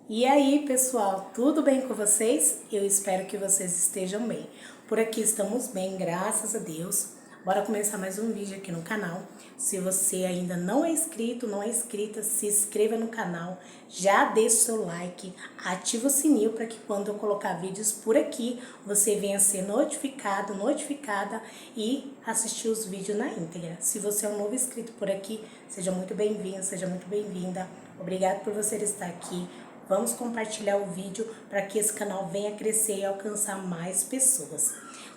E aí, pessoal, tudo bem com vocês? Eu espero que vocês estejam bem. Por aqui estamos bem, graças a Deus. Bora começar mais um vídeo aqui no canal. Se você ainda não é inscrito, não é inscrita, se inscreva no canal, já deixe seu like, ativa o sininho para que quando eu colocar vídeos por aqui, você venha ser notificado, notificada e assistir os vídeos na íntegra. Se você é um novo inscrito por aqui, seja muito bem-vindo, seja muito bem-vinda. Obrigado por você estar aqui. Vamos compartilhar o vídeo para que esse canal venha crescer e alcançar mais pessoas.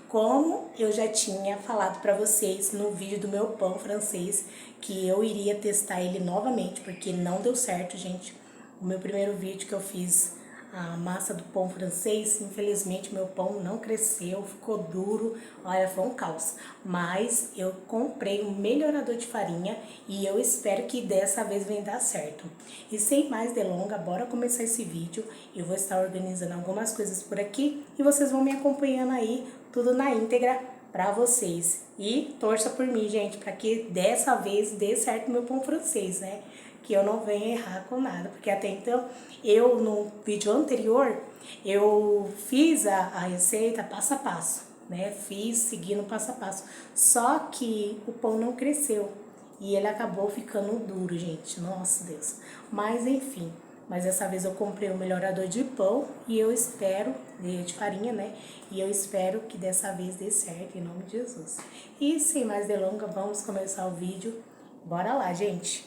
Como eu já tinha falado para vocês no vídeo do meu pão francês, que eu iria testar ele novamente, porque não deu certo, gente. O meu primeiro vídeo que eu fiz a massa do pão francês, infelizmente meu pão não cresceu, ficou duro, olha, foi um caos. Mas eu comprei um melhorador de farinha e eu espero que dessa vez venha dar certo. E sem mais delongas, bora começar esse vídeo. Eu vou estar organizando algumas coisas por aqui e vocês vão me acompanhando aí, tudo na íntegra pra vocês. E torça por mim, gente, para que dessa vez dê certo meu pão francês, né? Que eu não venha errar com nada, porque até então, eu no vídeo anterior, eu fiz a receita passo a passo, né? Fiz seguindo passo a passo, só que o pão não cresceu e ele acabou ficando duro, gente, nossa Deus. Mas enfim, mas dessa vez eu comprei um melhorador de pão e eu espero, de farinha, né? E eu espero que dessa vez dê certo, em nome de Jesus. E sem mais delongas, vamos começar o vídeo. Bora lá, gente!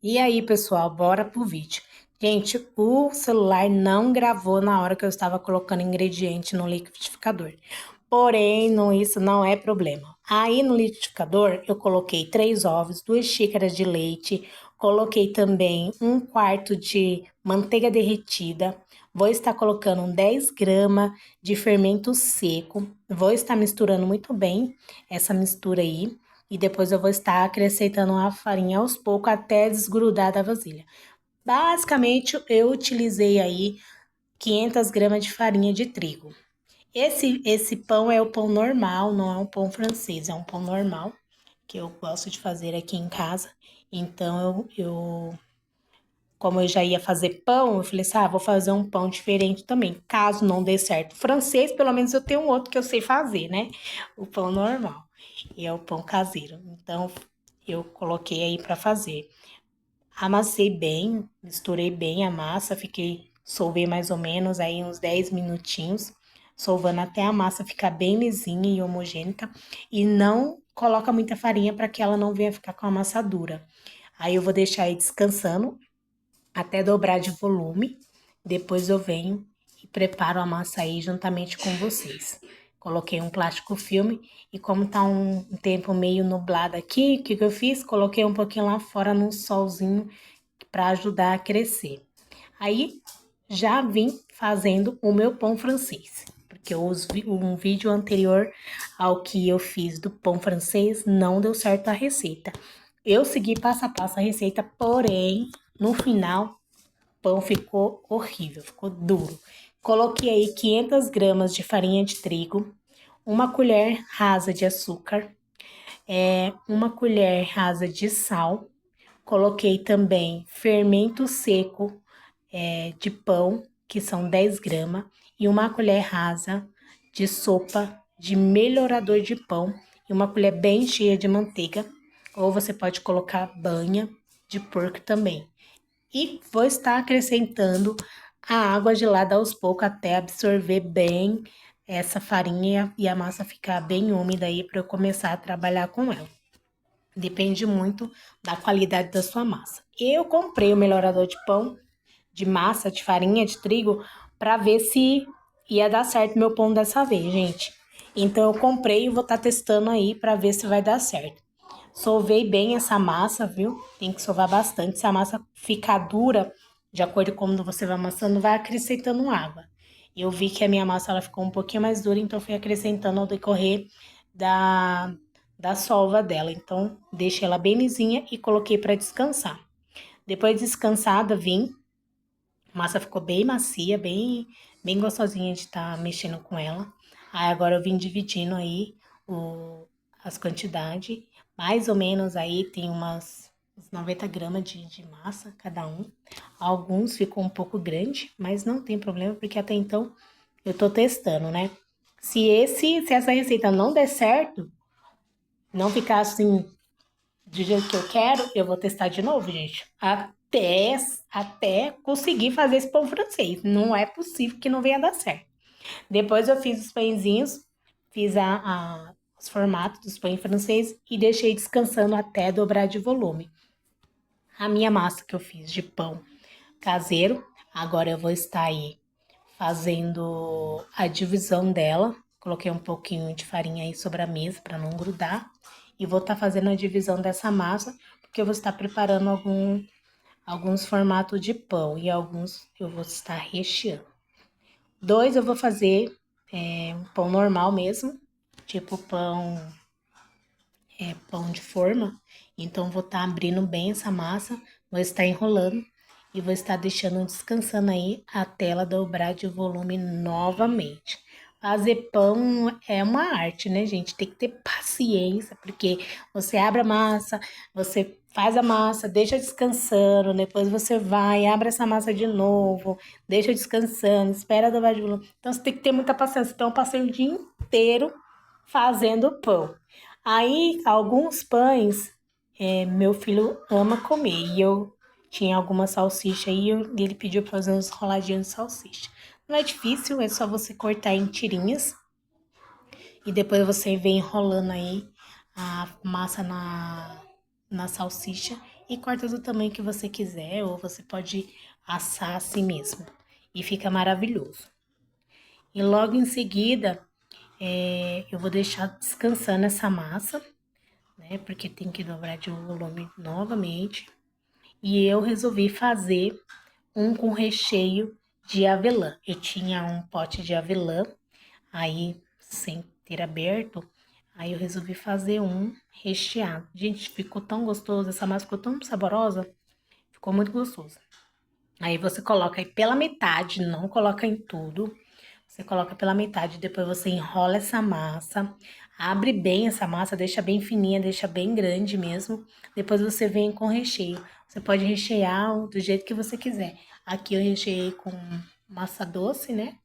E aí, pessoal, bora pro vídeo. Gente, o celular não gravou na hora que eu estava colocando ingrediente no liquidificador. Porém, isso não é problema. Aí no liquidificador eu coloquei 3 ovos, 2 xícaras de leite, coloquei também 1/4 de manteiga derretida. Vou estar colocando 10 gramas de fermento seco. Vou estar misturando muito bem essa mistura aí. e depois eu vou estar acrescentando a farinha aos poucos até desgrudar da vasilha. Basicamente, eu utilizei aí 500 gramas de farinha de trigo. Esse pão é o pão normal, não é um pão francês, é um pão normal que eu gosto de fazer aqui em casa. Então, como eu já ia fazer pão, eu falei assim, vou fazer um pão diferente também. Caso não dê certo francês, pelo menos eu tenho um outro que eu sei fazer, né? O pão normal. E é o pão caseiro. Então, eu coloquei aí para fazer. Amassei bem, misturei bem a massa, fiquei solvei mais ou menos aí uns 10 minutinhos, solvando até a massa ficar bem lisinha e homogênea. E não coloca muita farinha para que ela não venha ficar com a massa dura. Aí eu vou deixar aí descansando até dobrar de volume. Depois eu venho e preparo a massa aí juntamente com vocês. Coloquei um plástico filme e como tá um tempo meio nublado aqui, o que que eu fiz? Coloquei um pouquinho lá fora no solzinho para ajudar a crescer. Aí já vim fazendo o meu pão francês, porque um vídeo anterior ao que eu fiz do pão francês não deu certo a receita. Eu segui passo a passo a receita, porém, no final, o pão ficou horrível, ficou duro. Coloquei aí 500 gramas de farinha de trigo, uma colher rasa de açúcar, uma colher rasa de sal. Coloquei também fermento seco de pão, que são 10 gramas, e uma colher rasa de sopa de melhorador de pão e uma colher bem cheia de manteiga, ou você pode colocar banha de porco também. E vou estar acrescentando a água gelada aos poucos até absorver bem essa farinha e a massa ficar bem úmida aí para eu começar a trabalhar com ela. Depende muito da qualidade da sua massa. Eu comprei o melhorador de pão, de massa, de farinha, de trigo, para ver se ia dar certo meu pão dessa vez, gente. Então eu comprei e vou estar testando aí para ver se vai dar certo. Sovei bem essa massa, viu? Tem que sovar bastante. Se a massa ficar dura, de acordo com como você vai amassando, vai acrescentando água. Eu vi que a minha massa ela ficou um pouquinho mais dura, então fui acrescentando ao decorrer da, da sova dela. Então, deixei ela bem lisinha e coloquei para descansar. Depois de descansada, vim. A massa ficou bem macia, bem gostosinha de estar mexendo com ela. Aí agora eu vim dividindo aí as quantidades. Mais ou menos aí tem uns 90 gramas de massa cada um. Alguns ficou um pouco grande, mas não tem problema, porque até então eu tô testando, né? Se essa receita não der certo, não ficar assim do jeito que eu quero, eu vou testar de novo, gente. Até conseguir fazer esse pão francês. Não é possível que não venha dar certo. Depois eu fiz os pãezinhos, fiz os formatos dos pães franceses e deixei descansando até dobrar de volume. A minha massa que eu fiz de pão caseiro, agora eu vou estar aí fazendo a divisão dela. Coloquei um pouquinho de farinha aí sobre a mesa para não grudar. E vou estar fazendo a divisão dessa massa, porque eu vou estar preparando alguns formatos de pão e alguns eu vou estar recheando. Dois eu vou fazer um pão normal mesmo, tipo pão de forma. Então, vou estar abrindo bem essa massa, vou estar enrolando e vou estar deixando descansando aí até ela dobrar de volume novamente. Fazer pão é uma arte, né, gente? Tem que ter paciência, porque você abre a massa, você faz a massa, deixa descansando, depois você vai, abre essa massa de novo, deixa descansando, espera dobrar de volume. Então, você tem que ter muita paciência. Então, eu passei o dia inteiro fazendo pão. Aí, alguns pães, meu filho ama comer. E eu tinha alguma salsicha aí, e ele pediu para fazer uns roladinhos de salsicha. Não é difícil, é só você cortar em tirinhas. E depois você vem enrolando aí a massa na salsicha e corta do tamanho que você quiser, ou você pode assar assim mesmo. E fica maravilhoso. E logo em seguida, eu vou deixar descansando essa massa, né? Porque tem que dobrar de volume novamente. E eu resolvi fazer um com recheio de avelã. Eu tinha um pote de avelã, aí sem ter aberto, Aí eu resolvi fazer um recheado. Gente, ficou tão gostoso, essa massa ficou tão saborosa, ficou muito gostoso. Aí você coloca aí pela metade, não coloca em tudo. Você coloca pela metade, depois você enrola essa massa, abre bem essa massa, deixa bem fininha, deixa bem grande mesmo. Depois você vem com recheio. Você pode rechear do jeito que você quiser. Aqui eu recheei com massa doce, né?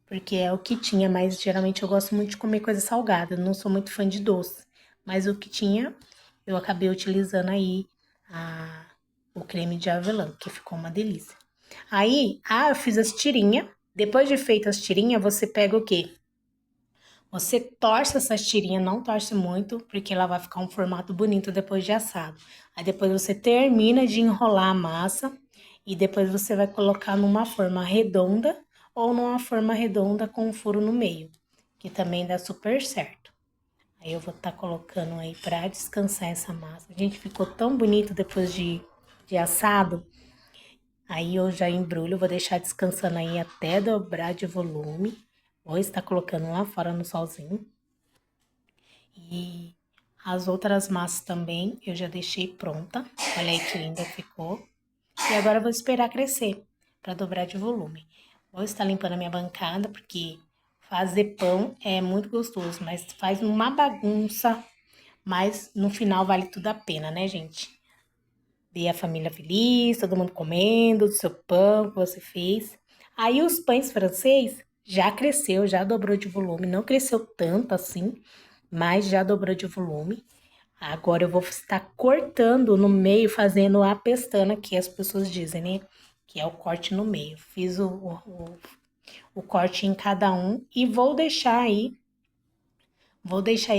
Porque é o que tinha, mas geralmente eu gosto muito de comer coisa salgada, eu não sou muito fã de doce. Mas o que tinha, eu acabei utilizando aí a, o creme de avelã, que ficou uma delícia. Aí, eu fiz as tirinhas. Depois de feito as tirinhas, você pega o quê? Você torce essas tirinhas, não torce muito, porque ela vai ficar um formato bonito depois de assado. Aí depois você termina de enrolar a massa e depois você vai colocar numa forma redonda ou numa forma redonda com um furo no meio, que também dá super certo. Aí eu vou estar colocando aí pra descansar essa massa. Gente, ficou tão bonito depois de assado. Aí eu já embrulho, vou deixar descansando aí até dobrar de volume. Vou estar colocando lá fora no solzinho. E as outras massas também eu já deixei pronta. Olha aí que linda ficou. E agora eu vou esperar crescer para dobrar de volume. Vou estar limpando a minha bancada porque fazer pão é muito gostoso, mas faz uma bagunça. Mas no final vale tudo a pena, né, gente? Ver a família feliz, todo mundo comendo do seu pão que você fez. Aí os pães francês já cresceu, já dobrou de volume. Não cresceu tanto assim, mas já dobrou de volume. Agora eu vou estar cortando no meio, fazendo a pestana, que as pessoas dizem, né? Que é o corte no meio. Fiz o corte em cada um e vou deixar aí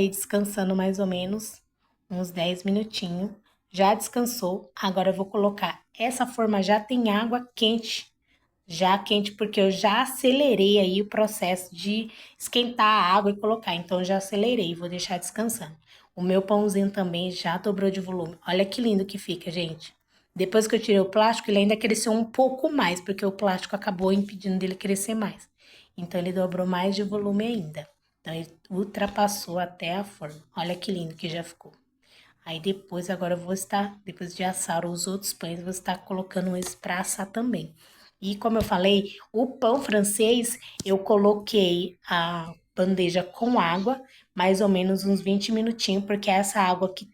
descansando mais ou menos uns 10 minutinhos. Já descansou. Agora eu vou colocar. Essa forma já tem água quente. Já quente, porque eu já acelerei aí o processo de esquentar a água e colocar. Então, eu já acelerei, vou deixar descansando. O meu pãozinho também já dobrou de volume. Olha que lindo que fica, gente. Depois que eu tirei o plástico, ele ainda cresceu um pouco mais, porque o plástico acabou impedindo dele crescer mais. Então, ele dobrou mais de volume ainda. Então, ele ultrapassou até a forma. Olha que lindo que já ficou. Aí depois, agora eu vou estar, depois de assar os outros pães, vou estar colocando esse pra assar também. E como eu falei, o pão francês, eu coloquei a bandeja com água, mais ou menos uns 20 minutinhos, porque é essa água que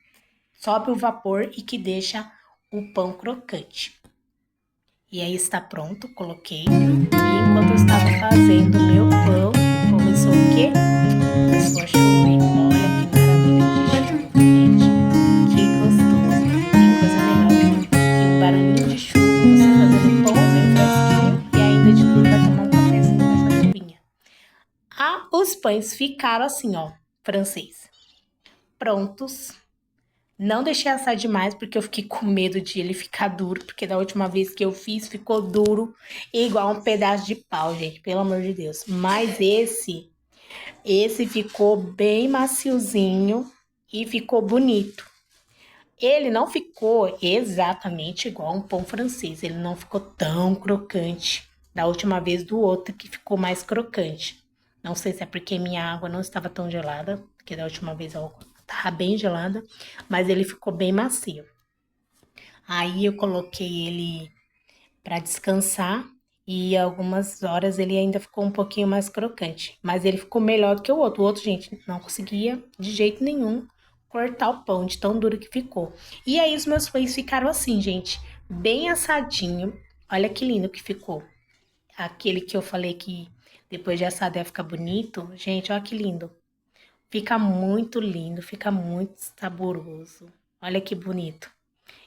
sobe o vapor e que deixa o pão crocante. E aí está pronto, coloquei. E enquanto eu estava fazendo o meu pão, começou o quê? Começou a chover. Olha que maravilha de chuva, gente. Que gostoso. Tem coisa melhor que um barulhinho de chuva, você fazendo um pãozinho fresquinho e ainda de tudo vai tomar um cafezinho com essa chuvinha. Os pães ficaram assim, ó, francês. Prontos. Não deixei assar demais porque eu fiquei com medo de ele ficar duro, porque da última vez que eu fiz ficou duro, igual um pedaço de pau, gente, pelo amor de Deus. Mas esse ficou bem maciozinho e ficou bonito. Ele não ficou exatamente igual um pão francês, ele não ficou tão crocante da última vez do outro que ficou mais crocante. Não sei se é porque minha água não estava tão gelada, porque da última vez a água estava bem gelada, mas ele ficou bem macio. Aí eu coloquei ele para descansar e algumas horas ele ainda ficou um pouquinho mais crocante, mas ele ficou melhor do que o outro. O outro, gente, não conseguia de jeito nenhum cortar o pão de tão duro que ficou. E aí os meus pães ficaram assim, gente, bem assadinho. Olha que lindo que ficou. Aquele que eu falei que depois de assado ia ficar bonito. Gente, olha que lindo. Fica muito lindo, fica muito saboroso. Olha que bonito.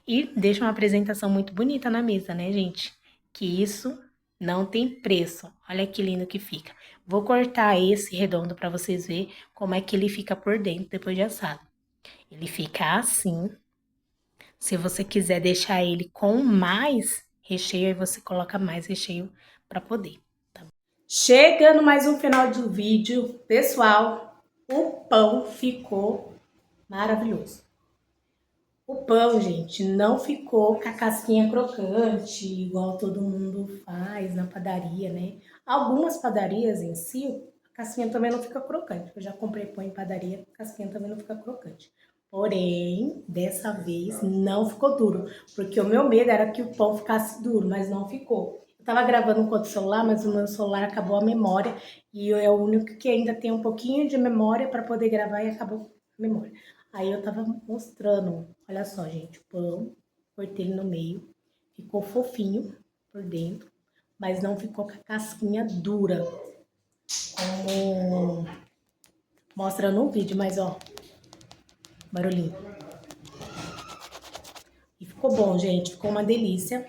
E deixa uma apresentação muito bonita na mesa, né, gente? Que isso não tem preço. Olha que lindo que fica. Vou cortar esse redondo para vocês verem como é que ele fica por dentro depois de assado. Ele fica assim. Se você quiser deixar ele com mais recheio, aí você coloca mais recheio para poder. Tá? Chegando mais um final do vídeo, pessoal, o pão ficou maravilhoso. O pão, gente, não ficou com a casquinha crocante, igual todo mundo faz na padaria, né? Algumas padarias em si casquinha também não fica crocante. Eu já comprei pão em padaria, casquinha também não fica crocante. Porém, dessa vez não ficou duro, porque o meu medo era que o pão ficasse duro, mas não ficou. Eu tava gravando com outro celular, mas o meu celular acabou a memória e é o único que ainda tem um pouquinho de memória para poder gravar e acabou a memória. Aí eu tava mostrando, olha só, gente, o pão, cortei ele no meio, ficou fofinho por dentro, mas não ficou com a casquinha dura, como mostra no vídeo, mas ó, barulhinho. E ficou bom, gente, ficou uma delícia.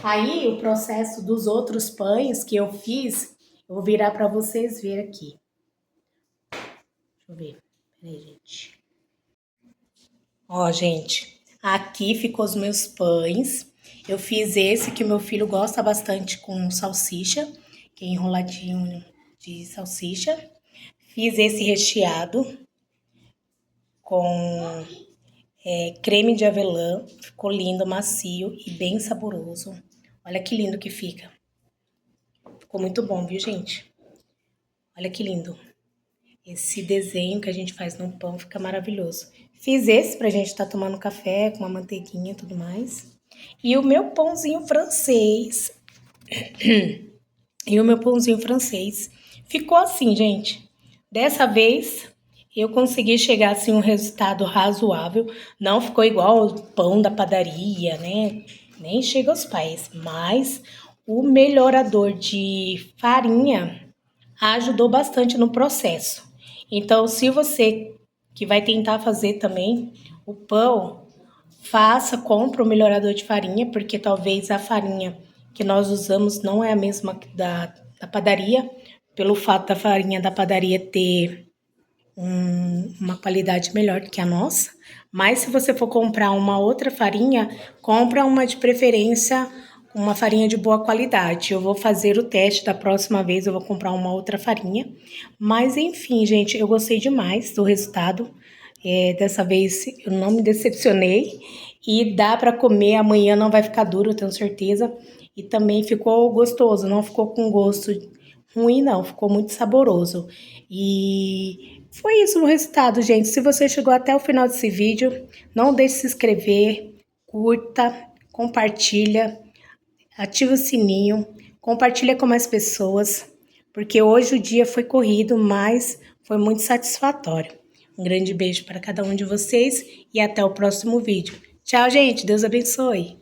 Aí, o processo dos outros pães que eu fiz, eu vou virar para vocês verem aqui. Deixa eu ver. Peraí, gente. Ó, gente, aqui ficou os meus pães. Eu fiz esse que o meu filho gosta bastante com salsicha, que é enroladinho de salsicha. Fiz esse recheado com creme de avelã. Ficou lindo, macio e bem saboroso. Olha que lindo que fica. Ficou muito bom, viu, gente? Olha que lindo. Esse desenho que a gente faz no pão fica maravilhoso. Fiz esse pra gente estar tomando café com uma manteiguinha e tudo mais. E o meu pãozinho francês. E o meu pãozinho francês ficou assim, gente. Dessa vez eu consegui chegar assim um resultado razoável. Não ficou igual o pão da padaria, né? Nem chega aos pés. Mas o melhorador de farinha ajudou bastante no processo. Então, se você que vai tentar fazer também o pão, faça, compra o melhorador de farinha, porque talvez a farinha que nós usamos não é a mesma da padaria, pelo fato da farinha da padaria ter uma qualidade melhor do que a nossa. Mas se você for comprar uma outra farinha, compra uma de preferência, uma farinha de boa qualidade. Eu vou fazer o teste da próxima vez, eu vou comprar uma outra farinha. Mas enfim, gente, eu gostei demais do resultado. Dessa vez eu não me decepcionei e dá para comer. Amanhã não vai ficar duro, eu tenho certeza. E também ficou gostoso, não ficou com gosto ruim, não, ficou muito saboroso. E foi isso o resultado, gente. Se você chegou até o final desse vídeo, não deixe de se inscrever, curta, compartilha, ativa o sininho, compartilha com mais pessoas, porque hoje o dia foi corrido, mas foi muito satisfatório. Um grande beijo para cada um de vocês e até o próximo vídeo. Tchau, gente. Deus abençoe.